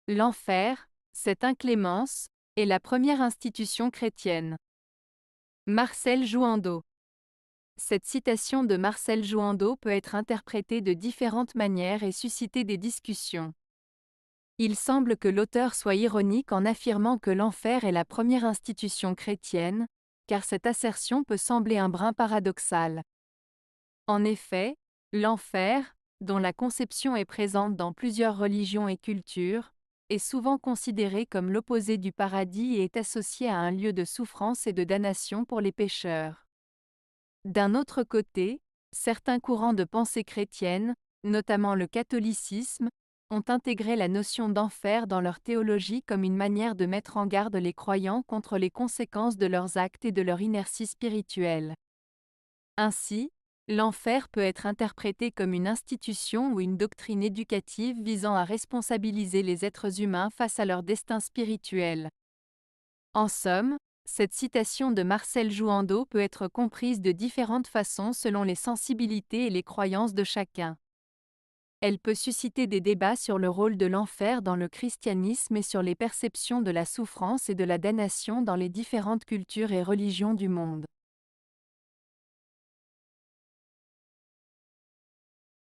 L'enfer, cette inclémence, est la première institution chrétienne. Marcel Jouhandeau. Cette citation de Marcel Jouhandeau peut être interprétée de différentes manières et susciter des discussions. Il semble que l'auteur soit ironique en affirmant que l'enfer est la première institution chrétienne, car cette assertion peut sembler un brin paradoxale. En effet, l'enfer, dont la conception est présente dans plusieurs religions et cultures, est souvent considéré comme l'opposé du paradis et est associé à un lieu de souffrance et de damnation pour les pécheurs. D'un autre côté, certains courants de pensée chrétienne, notamment le catholicisme, ont intégré la notion d'enfer dans leur théologie comme une manière de mettre en garde les croyants contre les conséquences de leurs actes et de leur inertie spirituelle. Ainsi, l'enfer peut être interprété comme une institution ou une doctrine éducative visant à responsabiliser les êtres humains face à leur destin spirituel. En somme, cette citation de Marcel Jouhandeau peut être comprise de différentes façons selon les sensibilités et les croyances de chacun. Elle peut susciter des débats sur le rôle de l'enfer dans le christianisme et sur les perceptions de la souffrance et de la damnation dans les différentes cultures et religions du monde.